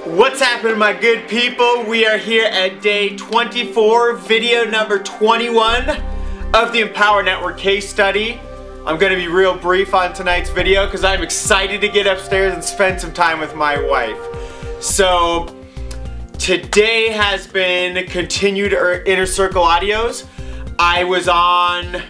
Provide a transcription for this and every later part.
What's happening, my good people? We are here at day 24, video number 21 of the Empower Network case study. I'm going to be real brief on tonight's video because I'm excited to get upstairs and spend some time with my wife. So today has been continued Inner Circle audios. I was on,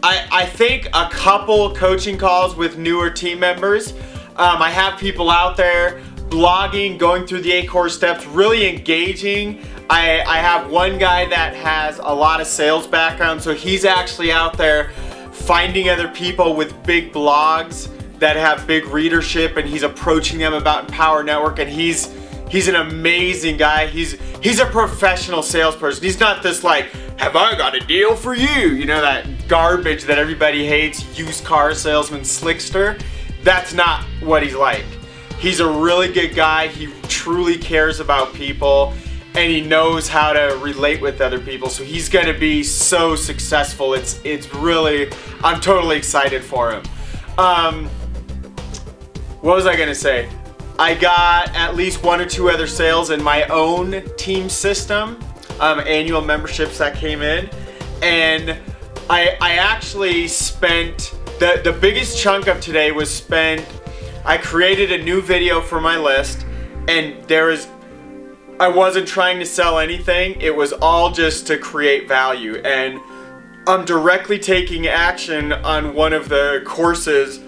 I think, a couple coaching calls with newer team members. I have people out there blogging, going through the 8 core steps, really engaging. I have one guy that has a lot of sales background, so he's actually out there finding other people with big blogs that have big readership, and he's approaching them about Empower Network, and he's an amazing guy. He's a professional salesperson. He's not this like, have I got a deal for you? You know, that garbage that everybody hates, used car salesman slickster. That's not what he's like. He's a really good guy. He truly cares about people, and he knows how to relate with other people. So he's going to be so successful. It's really, I'm totally excited for him. What was I going to say? I got at least 1 or 2 other sales in my own team system, annual memberships that came in, and I actually spent the biggest chunk of today was spent. I created a new video for my list, and I wasn't trying to sell anything. It was all just to create value, and I'm directly taking action on one of the courses,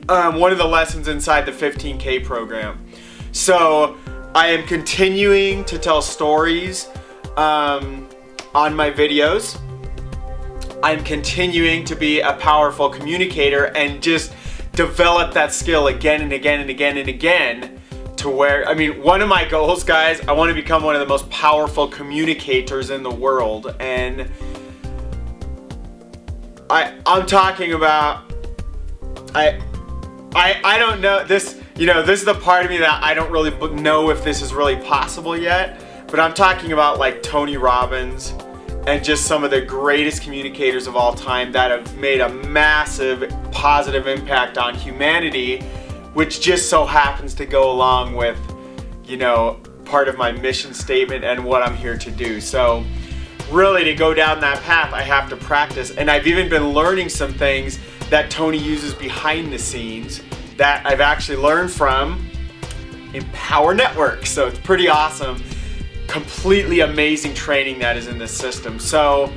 one of the lessons inside the 15K program. So I am continuing to tell stories on my videos. I'm continuing to be a powerful communicator and just develop that skill again and again and again and again, to where, I mean, one of my goals, guys, I want to become one of the most powerful communicators in the world. And I'm talking about, I don't know, this, you know, this is the part of me that I don't really know if this is really possible yet, but I'm talking about like Tony Robbins and just some of the greatest communicators of all time that have made a massive positive impact on humanity, which just so happens to go along with, you know, part of my mission statement and what I'm here to do. So really, to go down that path, I have to practice, and I've even been learning some things that Tony uses behind the scenes that I've actually learned from Empower Network. So it's pretty awesome. Completely amazing training that is in this system. So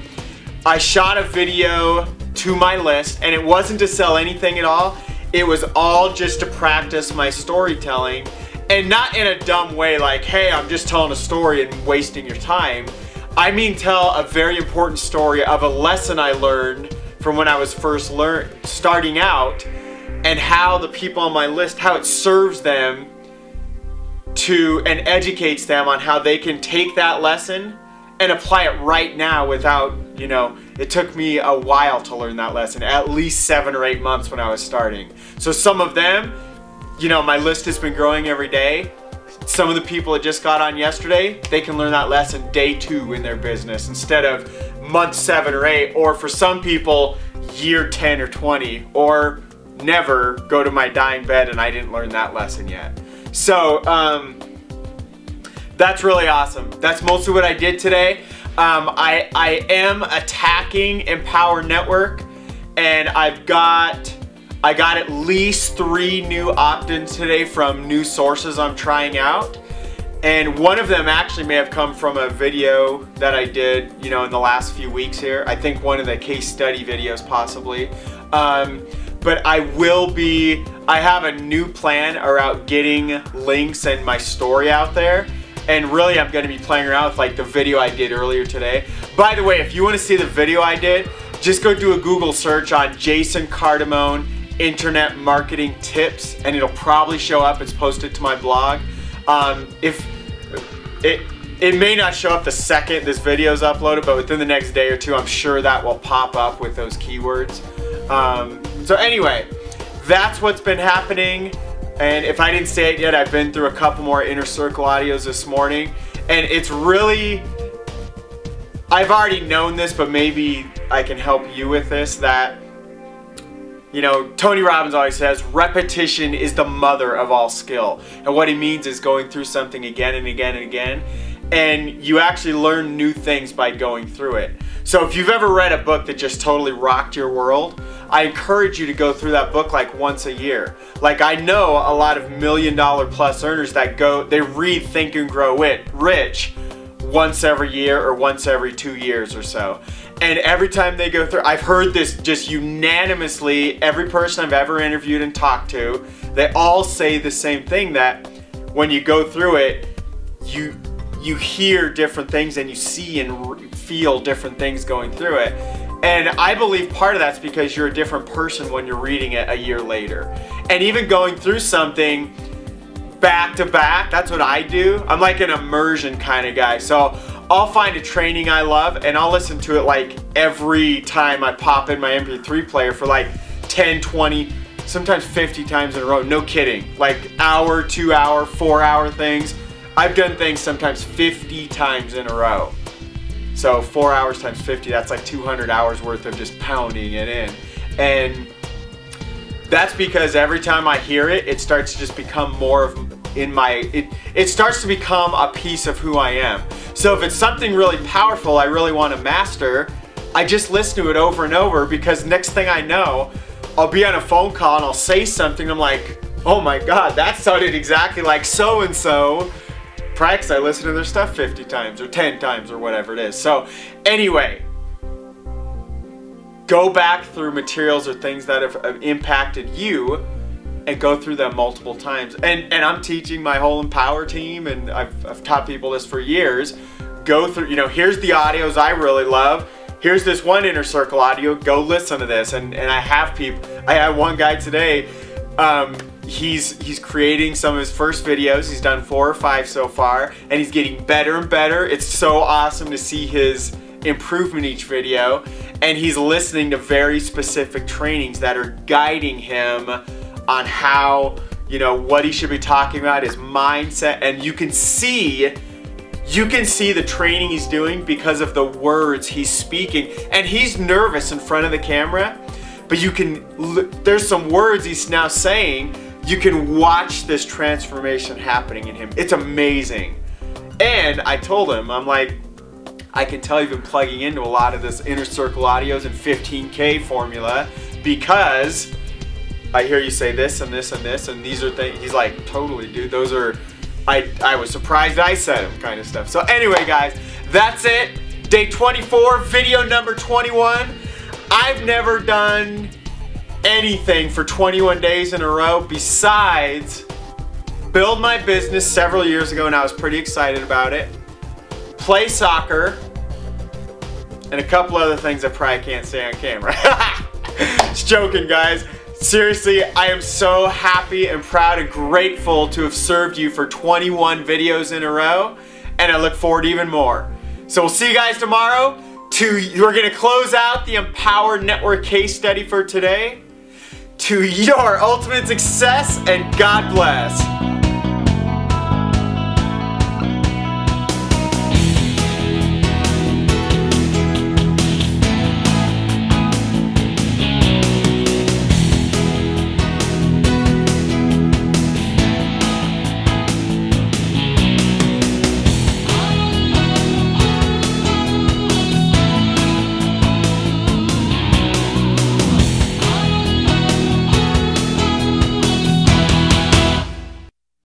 I shot a video to my list, and it wasn't to sell anything at all. It was all just to practice my storytelling, and not in a dumb way like, hey, I'm just telling a story and wasting your time. I mean, tell a very important story of a lesson I learned from when I was first starting out, and how the people on my list, how it serves them and educates them on how they can take that lesson and apply it right now without, you know, it took me a while to learn that lesson, at least 7 or 8 months when I was starting. So some of them, you know, my list has been growing every day. Some of the people that just got on yesterday, they can learn that lesson day 2 in their business instead of month 7 or 8, or for some people, year 10 or 20, or never go to my dying bed and I didn't learn that lesson yet. So that's really awesome. That's mostly what I did today. I am attacking Empower Network, and I got at least 3 new opt-ins today from new sources I'm trying out, and one of them actually may have come from a video that I did, you know, in the last few weeks here. I think one of the case study videos possibly. But I have a new plan around getting links and my story out there. And really, I'm going to be playing around with like the video I did earlier today. By the way, if you want to see the video I did, just go do a Google search on Jason Cardamone Internet Marketing Tips, and it'll probably show up. It's posted to my blog. If it may not show up the second this video is uploaded, but within the next day or 2, I'm sure that will pop up with those keywords. So anyway, that's what's been happening. And if I didn't say it yet, I've been through a couple more Inner Circle audios this morning, and it's really, I've already known this, but maybe I can help you with this, that You know, Tony Robbins always says repetition is the mother of all skill. And what he means is going through something again and again and again. And you actually learn new things by going through it. So if you've ever read a book that just totally rocked your world, I encourage you to go through that book like once a year. Like, I know a lot of $1 million plus earners that they read Think and Grow Rich once every year or once every 2 years or so. And every time they go through, I've heard this just unanimously, every person I've ever interviewed and talked to, they all say the same thing, that when you go through it, you hear different things and you see and feel different things going through it. And I believe part of that's because you're a different person when you're reading it a year later. And even going through something back to back, that's what I do. I'm like an immersion kind of guy. So I'll find a training I love and I'll listen to it like every time I pop in my MP3 player for like 10, 20, sometimes 50 times in a row. No kidding. Like hour, 2 hour, 4 hour things. I've done things sometimes 50 times in a row. So 4 hours times 50, that's like 200 hours worth of just pounding it in. And that's because every time I hear it, it starts to just become more of it starts to become a piece of who I am. So if it's something really powerful I really want to master, I just listen to it over and over, because next thing I know, I'll be on a phone call and I'll say something, I'm like, oh my God, that sounded exactly like so-and-so. Probably because I listen to their stuff 50 times or 10 times or whatever it is. So anyway, go back through materials or things that have impacted you and go through them multiple times. And I'm teaching my whole Empower team, and I've taught people this for years. Go through, you know, here's the audios I really love. Here's this one Inner Circle audio, go listen to this. And I have people, I had one guy today, he's creating some of his first videos. He's done 4 or 5 so far, and he's getting better and better. It's so awesome to see his improvement each video, and he's listening to very specific trainings that are guiding him on how, you know, what he should be talking about, his mindset. And you can see the training he's doing because of the words he's speaking. And he's nervous in front of the camera, but there's some words he's now saying. You can watch this transformation happening in him. It's amazing. And I told him, I'm like, I can tell you've been plugging into a lot of this Inner Circle audios and 15K formula, because I hear you say this and this and this, and these are things. He's like, totally, dude. Those are, I was surprised I said them kind of stuff. So anyway, guys, that's it. Day 24, video number 21. I've never done anything for 21 days in a row besides build my business several years ago, and I was pretty excited about it, play soccer, and a couple other things I probably can't say on camera. Just joking, guys. Seriously, I am so happy and proud and grateful to have served you for 21 videos in a row, and I look forward to even more. So we'll see you guys tomorrow. We're going to close out the Empower Network case study for today. To your ultimate success, and God bless.